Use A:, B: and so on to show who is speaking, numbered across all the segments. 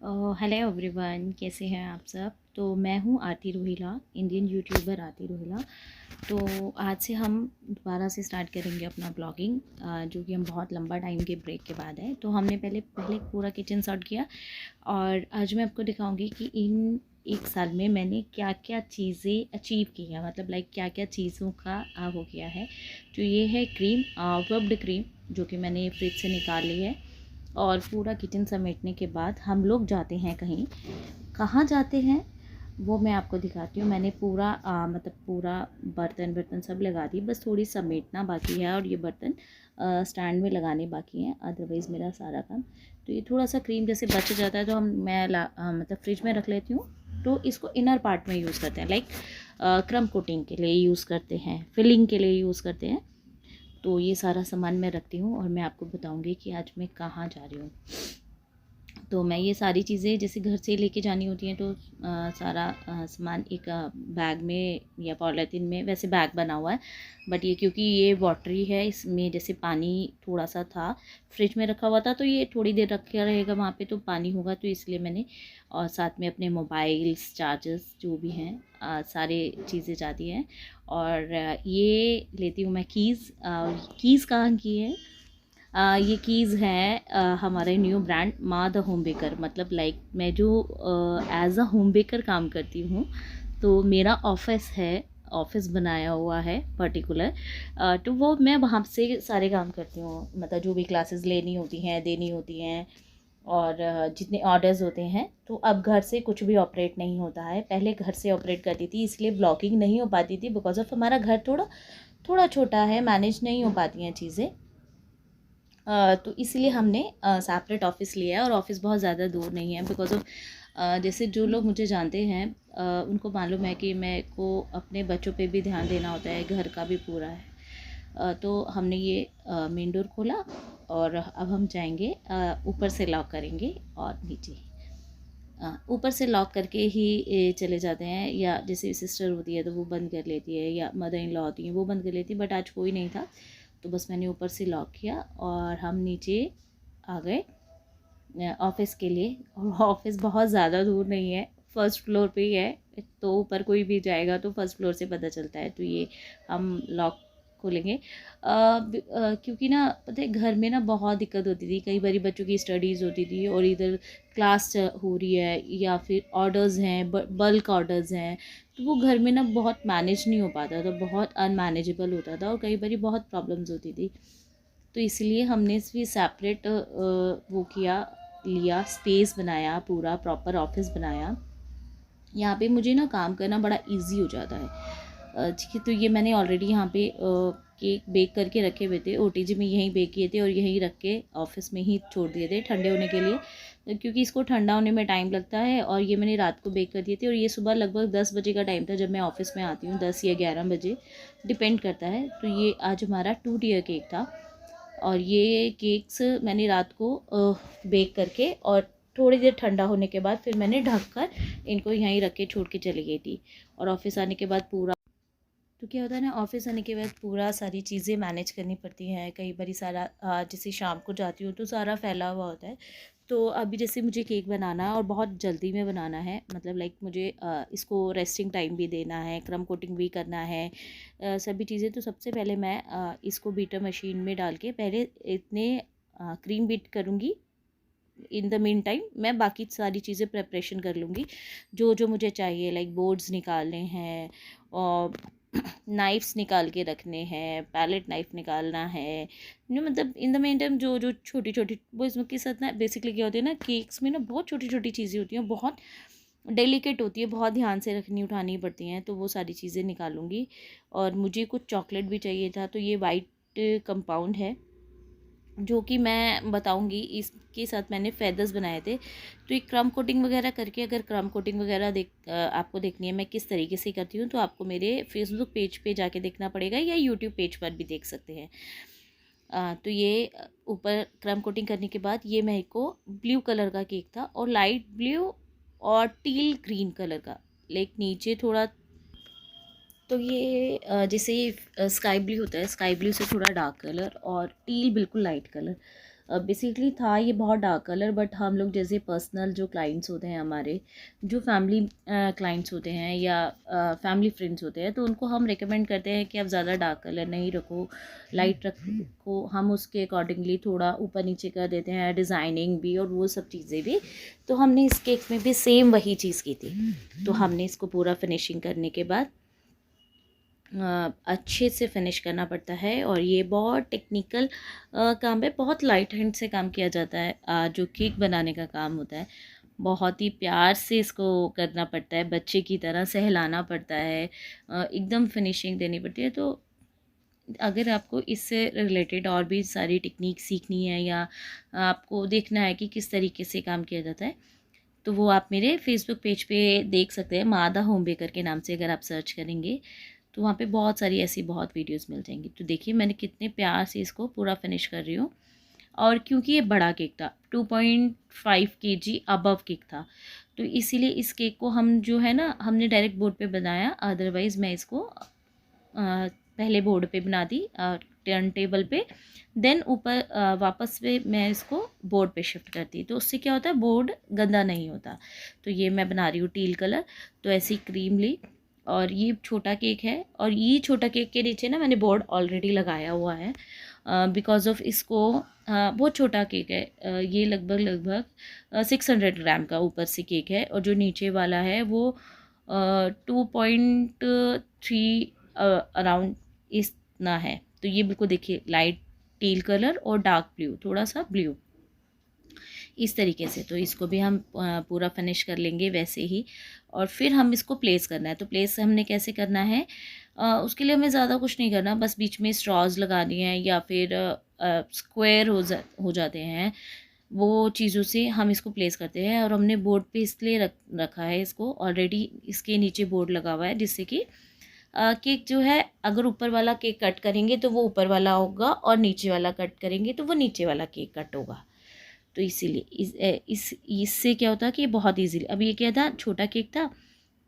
A: Hello everyone, कैसे हैं आप सब। तो मैं हूं आरती रोहिला, इंडियन यूट्यूबर आरती रोहिला। तो आज से हम दोबारा से स्टार्ट करेंगे अपना ब्लॉगिंग, जो कि हम बहुत लंबा टाइम के ब्रेक के बाद है। तो हमने पहले पहले पूरा किचन सॉर्ट किया और आज मैं आपको दिखाऊंगी कि इन एक साल में मैंने क्या क्या चीज़ें अचीव की हैं, मतलब लाइक क्या क्या चीज़ों का हो गया है। तो ये है क्रीम, व्हिप्ड क्रीम, जो कि मैंने फ्रिज से निकाल ली है। और पूरा किचन समेटने के बाद हम लोग जाते हैं कहीं। कहाँ जाते हैं वो मैं आपको दिखाती हूँ। मैंने पूरा मतलब पूरा बर्तन बर्तन सब लगा दिए, बस थोड़ी समेटना बाकी है और ये बर्तन स्टैंड में लगाने बाकी हैं, अदरवाइज़ मेरा सारा काम। तो ये थोड़ा सा क्रीम जैसे बच जाता है तो मतलब फ्रिज में रख लेती हूँ। तो इसको इनर पार्ट में यूज़ करते हैं, लाइक क्रम कोटिंग के लिए यूज़ करते हैं, फिलिंग के लिए यूज़ करते हैं। तो ये सारा सामान मैं रखती हूँ और मैं आपको बताऊँगी कि आज मैं कहाँ जा रही हूँ। तो मैं ये सारी चीज़ें जैसे घर से लेके जानी होती हैं, तो सारा सामान एक बैग में या पॉलीथीन में, वैसे बैग बना हुआ है, बट ये क्योंकि ये वाटरी है, इसमें जैसे पानी थोड़ा सा था, फ्रिज में रखा हुआ था, तो ये थोड़ी देर रखा रहेगा वहाँ पे तो पानी होगा, तो इसलिए मैंने, और साथ में अपने मोबाइल्स चार्जर्स जो भी हैं, सारे चीज़ें जाती हैं। और ये लेती हूँ मैं कीज़। कीज़ कहाँ की है? ये कीज़ हैं हमारे न्यू ब्रांड माँ द होम बेकर। मतलब लाइक मैं जो एज अ होम बेकर काम करती हूँ, तो मेरा ऑफिस है, ऑफिस बनाया हुआ है पर्टिकुलर। तो वो मैं वहाँ से सारे काम करती हूँ, मतलब जो भी क्लासेस लेनी होती हैं, देनी होती हैं, और जितने ऑर्डर्स होते हैं। तो अब घर से कुछ भी ऑपरेट नहीं होता है, पहले घर से ऑपरेट करती थी, इसलिए ब्लॉगिंग नहीं हो पाती थी, बिकॉज ऑफ हमारा घर थोड़ा थोड़ा छोटा है, मैनेज नहीं हो पाती हैं चीज़ें। तो इसलिए हमने सेपरेट ऑफ़िस लिया है, और ऑफ़िस बहुत ज़्यादा दूर नहीं है, बिकॉज़ ऑफ़ जैसे जो लोग मुझे जानते हैं उनको मालूम है कि मेरे को अपने बच्चों पे भी ध्यान देना होता है, घर का भी पूरा है। तो हमने ये मेन डोर खोला और अब हम जाएंगे, ऊपर से लॉक करेंगे और नीचे ऊपर से लॉक करके ही चले जाते हैं, या जैसे सिस्टर होती है तो वो बंद कर लेती है, या मदर इन लॉ होती हैं वो बंद कर लेती है, बट आज कोई नहीं था, तो बस मैंने ऊपर से लॉक किया और हम नीचे आ गए ऑफिस के लिए। और ऑफिस बहुत ज़्यादा दूर नहीं है, फर्स्ट फ्लोर पे ही है, तो ऊपर कोई भी जाएगा तो फर्स्ट फ्लोर से पता चलता है। तो ये हम लॉक खोलेंगे, क्योंकि ना पता है घर में ना बहुत दिक्कत होती थी, कई बार बच्चों की स्टडीज़ होती थी और इधर क्लास हो रही है, या फिर ऑर्डर्स हैं, बल्क ऑर्डर्स हैं, तो वो घर में ना बहुत मैनेज नहीं हो पाता था, बहुत अनमैनेजेबल होता था और कई बार बहुत प्रॉब्लम्स होती थी। तो इसलिए हमने भी सेपरेट वो किया, लिया, स्पेस बनाया, पूरा प्रॉपर ऑफिस बनाया। यहाँ पे मुझे ना काम करना बड़ा इजी हो जाता है। ठीक है, तो ये मैंने ऑलरेडी यहाँ पे केक बेक करके रखे हुए थे, ओटीजी में यहीं बेक किए थे और यहीं रख के ऑफिस में ही छोड़ दिए थे ठंडे होने के लिए, क्योंकि इसको ठंडा होने में टाइम लगता है। और ये मैंने रात को बेक कर दिए थे और ये सुबह लगभग 10 बजे का टाइम था जब मैं ऑफिस में आती हूँ, 10 या 11 बजे डिपेंड करता है। तो ये आज हमारा 2 टियर केक था और ये केक्स मैंने रात को बेक करके और थोड़ी देर ठंडा होने के बाद फिर मैंने ढक कर इनको यहीं रख के छोड़ के चली गई थी। और ऑफिस आने के बाद पूरा, तो क्या होता है ना, ऑफिस आने के बाद पूरा सारी चीज़ें मैनेज करनी पड़ती हैं, कई बारी सारा जैसे शाम को जाती हूँ तो सारा फैला हुआ होता है। तो अभी जैसे मुझे केक बनाना है और बहुत जल्दी में बनाना है, मतलब लाइक मुझे इसको रेस्टिंग टाइम भी देना है, क्रम कोटिंग भी करना है, सभी चीज़ें। तो सबसे पहले मैं इसको बीटर मशीन में डाल के पहले इतने क्रीम बीट करूँगी। इन द मीन टाइम मैं बाकी सारी चीज़ें प्रिपरेशन कर लूँगी, जो जो मुझे चाहिए, लाइक बोर्ड्स निकालने हैं और नाइफ्स निकाल के रखने हैं, पैलेट नाइफ निकालना है, मतलब इन द मेन टाइम जो जो छोटी छोटी, वो इसमें के साथ ना बेसिकली क्या होती है ना, केक्स में ना बहुत छोटी छोटी चीज़ें होती हैं, बहुत डेलिकेट होती है, बहुत ध्यान से रखनी उठानी पड़ती हैं, तो वो सारी चीज़ें निकालूंगी। और मुझे कुछ चॉकलेट भी चाहिए था, तो ये वाइट कंपाउंड है जो कि मैं बताऊंगी, इसके साथ मैंने फेदर्स बनाए थे। तो एक क्रम कोटिंग वगैरह करके, अगर क्रम कोटिंग वगैरह आपको देखनी है मैं किस तरीके से करती हूँ, तो आपको मेरे फेसबुक पेज पे जाके देखना पड़ेगा या यूट्यूब पेज पर भी देख सकते हैं। तो ये ऊपर क्रम कोटिंग करने के बाद ये मेरे को ब्लू कलर का केक था, और लाइट ब्लू और टील ग्रीन कलर का, लाइक नीचे थोड़ा, तो ये जैसे स्काई ब्लू होता है, स्काई ब्लू से थोड़ा डार्क कलर और टील बिल्कुल लाइट कलर, बेसिकली था ये बहुत डार्क कलर, बट हम लोग जैसे पर्सनल जो क्लाइंट्स होते हैं हमारे, जो फैमिली क्लाइंट्स होते हैं या फैमिली फ्रेंड्स होते हैं, तो उनको हम रिकमेंड करते हैं कि आप ज़्यादा डार्क कलर नहीं रखो, लाइट रखो। हम उसके अकॉर्डिंगली थोड़ा ऊपर नीचे कर देते हैं, डिज़ाइनिंग भी और वो सब चीज़ें भी। तो हमने इस केक में भी सेम वही चीज़ की थी। तो हमने इसको पूरा फिनिशिंग करने के बाद अच्छे से फिनिश करना पड़ता है, और ये बहुत टेक्निकल काम है, बहुत लाइट हैंड से काम किया जाता है। जो केक बनाने का काम होता है, बहुत ही प्यार से इसको करना पड़ता है, बच्चे की तरह सहलाना पड़ता है, एकदम फिनिशिंग देनी पड़ती है। तो अगर आपको इससे रिलेटेड और भी सारी टेक्निक सीखनी है या आपको देखना है कि किस तरीके से काम किया जाता है, तो वो आप मेरे फेसबुक पेज पे देख सकते हैं। मादा होम बेकर के नाम से अगर आप सर्च करेंगे तो वहाँ पे बहुत सारी ऐसी बहुत वीडियोस मिल जाएंगी। तो देखिए मैंने कितने प्यार से इसको पूरा फिनिश कर रही हूँ। और क्योंकि ये बड़ा केक था, 2.5 kg अबव केक था, तो इसीलिए इस केक को हम जो है ना, हमने डायरेक्ट बोर्ड पे बनाया। अदरवाइज़ मैं इसको पहले बोर्ड पे बना दी, टर्न टेबल पे, देन ऊपर वापस पे मैं इसको बोर्ड पे शिफ्ट करती। तो उससे क्या होता है, बोर्ड गंदा नहीं होता। तो ये मैं बना रही हूँ टील कलर। तो ऐसी क्रीम ली, और ये छोटा केक है, और ये छोटा केक के नीचे ना मैंने बोर्ड ऑलरेडी लगाया हुआ है, बिकॉज ऑफ इसको बहुत छोटा केक है। ये लगभग 600 ग्राम का ऊपर से केक है, और जो नीचे वाला है वो 2.3 अराउंड इतना है। तो ये बिल्कुल देखिए लाइट टील कलर और डार्क ब्लू, थोड़ा सा ब्लू, इस तरीके से। तो इसको भी हम पूरा फिनिश कर लेंगे वैसे ही। और फिर हम इसको प्लेस करना है। तो प्लेस हमने कैसे करना है, उसके लिए हमें ज़्यादा कुछ नहीं करना, बस बीच में स्ट्रॉज लगानी है या फिर स्क्वायर हो जाते हैं, वो चीज़ों से हम इसको प्लेस करते हैं। और हमने बोर्ड पे इसलिए रखा है इसको, ऑलरेडी इसके नीचे बोर्ड लगा हुआ है, जिससे कि केक जो है, अगर ऊपर वाला केक कट करेंगे तो वो ऊपर वाला होगा, और नीचे वाला कट करेंगे तो वो नीचे वाला केक कट होगा। तो इसीलिए इससे क्या होता है कि बहुत ईजीली, अब ये क्या था, छोटा केक था,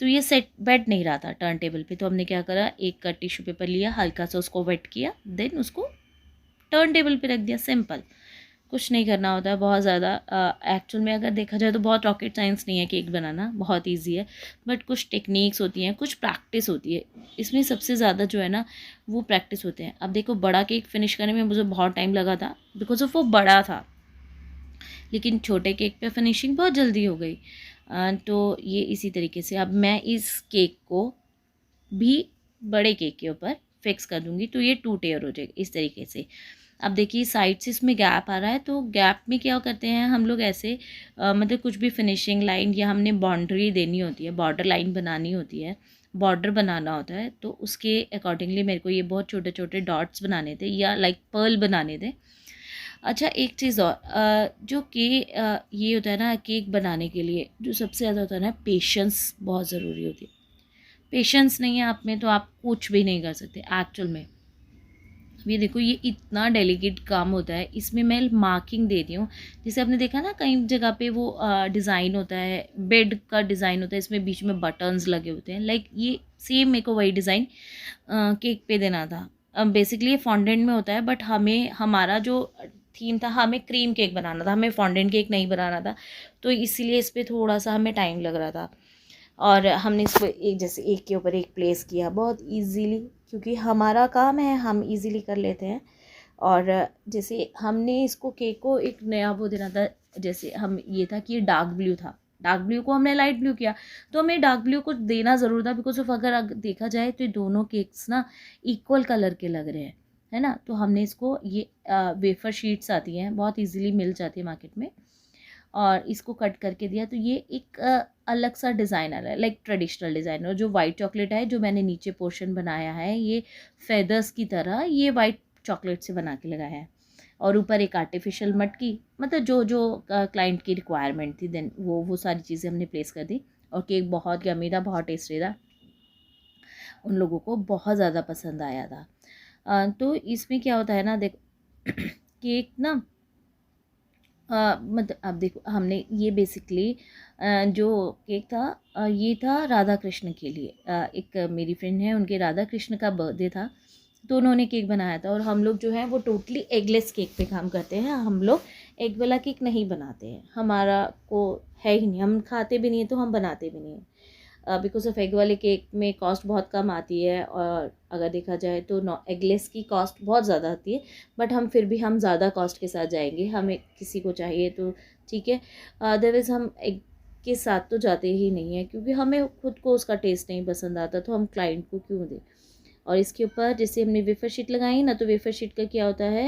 A: तो ये सेट बैठ नहीं रहा था टर्न टेबल पे। तो हमने क्या करा, एक का टिश्यू पेपर लिया, हल्का सा उसको वेट किया, देन उसको टर्न टेबल पे रख दिया। सिंपल, कुछ नहीं करना होता है बहुत ज़्यादा। एक्चुअल में अगर देखा जाए तो बहुत रॉकेट साइंस नहीं है, केक बनाना बहुत ईजी है, बट कुछ टेक्निक्स होती हैं, कुछ प्रैक्टिस होती है इसमें। सबसे ज़्यादा जो है ना, वो प्रैक्टिस होते हैं। अब देखो, बड़ा केक फिनिश करने में मुझे बहुत टाइम लगा था, बिकॉज ऑफ वो बड़ा था, लेकिन छोटे केक पे फिनिशिंग बहुत जल्दी हो गई। तो ये इसी तरीके से अब मैं इस केक को भी बड़े केक के ऊपर फिक्स कर दूँगी, तो ये 2 टेयर हो जाएगी इस तरीके से। अब देखिए साइड से इसमें गैप आ रहा है, तो गैप में क्या करते हैं हम लोग, ऐसे मतलब कुछ भी फिनिशिंग लाइन या हमने बाउंड्री देनी होती है, बॉर्डर लाइन बनानी होती है, बॉर्डर बनाना होता है, तो उसके अकॉर्डिंगली मेरे को ये बहुत छोटे छोटे डॉट्स बनाने थे, या लाइक पर्ल बनाने थे। अच्छा, एक चीज़ और, जो कि ये होता है ना, केक बनाने के लिए जो सबसे ज़्यादा होता है ना, पेशेंस बहुत ज़रूरी होती है। पेशेंस नहीं है आप में तो आप कुछ भी नहीं कर सकते एक्चुअल में। ये देखो, ये इतना डेलिकेट काम होता है, इसमें मैं मार्किंग दे रही हूँ। जैसे आपने देखा ना, कई जगह पे वो डिज़ाइन होता है, बेड का डिज़ाइन होता है, इसमें बीच में बटन्स लगे होते हैं, लाइक ये सेम मेरे को वही डिज़ाइन केक पे देना था। बेसिकली ये फॉन्डेंट में होता है, बट हमें, हमारा जो थीम था, हमें क्रीम केक बनाना था, हमें फॉन्डेंट केक नहीं बनाना था। तो इसीलिए इस पर थोड़ा सा हमें टाइम लग रहा था, और हमने इसको एक जैसे एक के ऊपर एक प्लेस किया बहुत इजीली, क्योंकि हमारा काम है, हम इजीली कर लेते हैं। और जैसे हमने इसको केक को एक नया वो देना था, जैसे हम ये था कि ये डार्क ब्लू था, डार्क ब्लू को हमने लाइट ब्लू किया, तो हमें डार्क ब्लू को देना ज़रूर था, बिकॉज ऑफ अगर देखा जाए तो ये दोनों केक्स ना इक्वल कलर के लग रहे हैं, है ना। तो हमने इसको, ये वेफर शीट्स आती हैं, बहुत इजीली मिल जाती है मार्केट में, और इसको कट करके दिया। तो ये एक अलग सा डिज़ाइनर है, लाइक ट्रेडिशनल डिज़ाइनर। जो वाइट चॉकलेट है, जो मैंने नीचे पोर्शन बनाया है, ये फेदर्स की तरह ये वाइट चॉकलेट से बना के लगाया है, और ऊपर एक आर्टिफिशियल मटकी, मतलब जो जो क्लाइंट की रिक्वायरमेंट थी, देन वो सारी चीज़ें हमने प्लेस कर दी। और केक बहुत यम्मी था, बहुत टेस्टी था, उन लोगों को बहुत ज़्यादा पसंद आया था। तो इसमें क्या होता है ना, देख केक ना, मतलब अब देखो, हमने ये बेसिकली जो केक था, ये था राधा कृष्ण के लिए। एक मेरी फ्रेंड है, उनके राधा कृष्ण का बर्थडे था, तो उन्होंने केक बनाया था। और हम लोग जो है वो टोटली एगलेस केक पे काम करते हैं। हम लोग एग वाला केक नहीं बनाते हैं, हमारा को है ही नहीं, हम खाते भी नहीं है तो हम बनाते भी नहीं है। बिकॉज ऑफ एग वाले केक में कॉस्ट बहुत कम आती है, और अगर देखा जाए तो एगलेस की कॉस्ट बहुत ज़्यादा आती है। बट हम फिर भी हम ज़्यादा कॉस्ट के साथ जाएंगे, हमें किसी को चाहिए तो ठीक है, अदरवाइज़ हम एग के साथ तो जाते ही नहीं है, क्योंकि हमें खुद को उसका टेस्ट नहीं पसंद आता, तो हम क्लाइंट को क्यों दें। और इसके ऊपर जैसे हमने वेफर शीट लगाई ना, तो वेफर शीट का क्या होता है,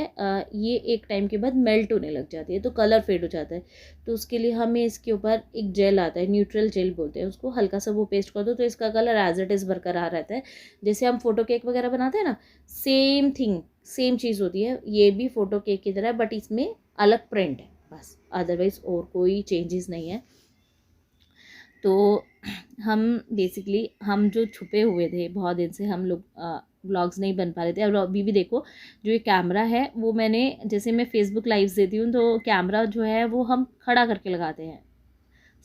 A: ये एक टाइम के बाद मेल्ट होने लग जाती है, तो कलर फेड हो जाता है। तो उसके लिए हमें इसके ऊपर एक जेल आता है, न्यूट्रल जेल बोलते हैं उसको, हल्का सा वो पेस्ट कर दो तो इसका कलर एज इट इज़ बरकरार रहता है। जैसे हम फ़ोटो केक वगैरह बनाते हैं ना, सेम थिंग, सेम चीज़ होती है, ये भी फ़ोटो केक की तरह, बट इसमें अलग प्रिंट है बस, अदरवाइज़ और कोई चेंजेस नहीं है। तो हम बेसिकली हम जो छुपे हुए थे बहुत दिन से, हम लोग व्लॉग्स नहीं बन पा रहे थे। और अभी भी देखो, जो ये कैमरा है वो मैंने, जैसे मैं फेसबुक लाइव्स देती हूँ तो कैमरा जो है वो हम खड़ा करके लगाते हैं,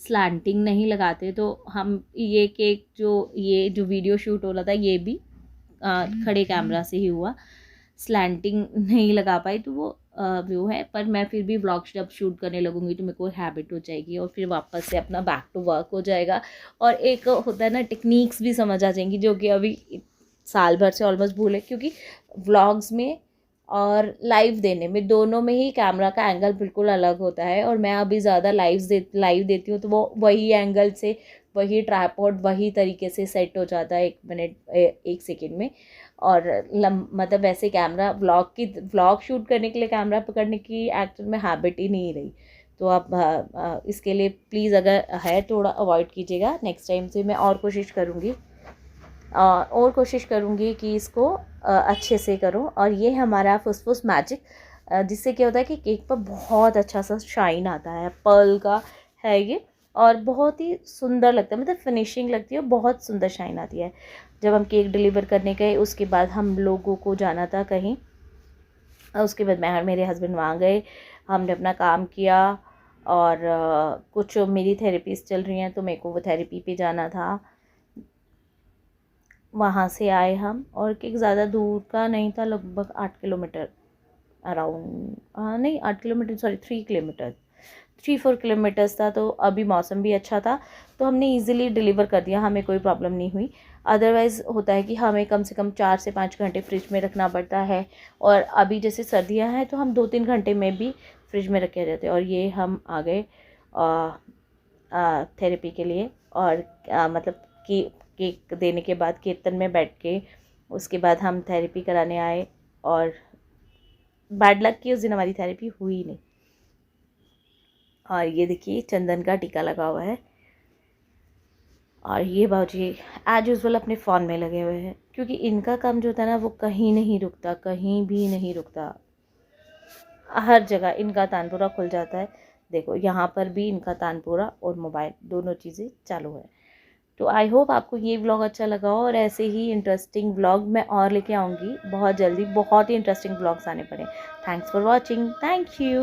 A: स्लैंटिंग नहीं लगाते। तो हम ये केक ये जो वीडियो शूट हो रहा था ये भी खड़े कैमरा से ही हुआ, स्लैंटिंग नहीं लगा पाई, तो वो व्यू है। पर मैं फिर भी व्लॉग जब शूट करने लगूंगी तो मेरे को हैबिट हो जाएगी, और फिर वापस से अपना बैक टू वर्क हो जाएगा। और एक होता है ना, टेक्निक्स भी समझ आ जाएंगी, जो कि अभी साल भर से ऑलमोस्ट भूल है, क्योंकि व्लॉग्स में और लाइव देने में दोनों में ही कैमरा का एंगल बिल्कुल अलग होता है। और मैं अभी ज़्यादा लाइव देती हूँ तो वो वही एंगल से, वही ट्राइपॉड वही तरीके से सेट हो जाता है 1 मिनट 1 सेकेंड में। और मतलब वैसे कैमरा व्लॉग शूट करने के लिए कैमरा पकड़ने की एक्चुअल में हैबिट ही नहीं रही। तो आप इसके लिए प्लीज़ अगर है थोड़ा अवॉइड कीजिएगा। नेक्स्ट टाइम से मैं और कोशिश करूँगी कि इसको अच्छे से करूँ। और ये हमारा फुसफुस मैजिक, जिससे क्या होता है कि केक पर बहुत अच्छा सा शाइन आता है, पर्ल का है ये, और बहुत ही सुंदर लगता है, मतलब फिनिशिंग लगती है, बहुत सुंदर शाइन आती है। जब हम केक डिलीवर करने गए उसके बाद हम लोगों को जाना था कहीं, उसके बाद मैं और मेरे हस्बैंड वहाँ गए, हमने अपना काम किया। और कुछ मेरी थेरेपीज चल रही हैं तो मेरे को वो थेरेपी पे जाना था, वहाँ से आए हम। और केक ज़्यादा दूर का नहीं था, लगभग 8 किलोमीटर अराउंड, नहीं 8 किलोमीटर सॉरी 3 किलोमीटर 3-4 किलोमीटर्स था। तो अभी मौसम भी अच्छा था तो हमने इजीली डिलीवर कर दिया, हमें कोई प्रॉब्लम नहीं हुई। अदरवाइज़ होता है कि हमें कम से कम 4 से 5 घंटे फ्रिज में रखना पड़ता है, और अभी जैसे सर्दियां हैं तो हम 2-3 घंटे में भी फ्रिज में रखे जाते हैं। और ये हम आ गए थेरेपी के लिए, और मतलब कि केक देने के बाद कीर्तन में बैठ के उसके बाद हम थेरेपी कराने आए। और बैड लक की उस दिन हमारी थेरेपी हुई नहीं। और ये देखिए चंदन का टीका लगा हुआ है, और ये बाबूजी एज यूजुअल अपने फ़ोन में लगे हुए हैं, क्योंकि इनका काम जो होता है ना वो कहीं नहीं रुकता, कहीं भी नहीं रुकता, हर जगह इनका तानपुरा खुल जाता है। देखो यहाँ पर भी इनका तानपुरा और मोबाइल दोनों चीज़ें चालू है। तो आई होप आपको ये व्लॉग अच्छा लगा हो, और ऐसे ही इंटरेस्टिंग व्लॉग मैं और लेके आऊँगी बहुत जल्दी, बहुत ही इंटरेस्टिंग व्लॉग्स आने पड़े। Thanks for watching, thank you.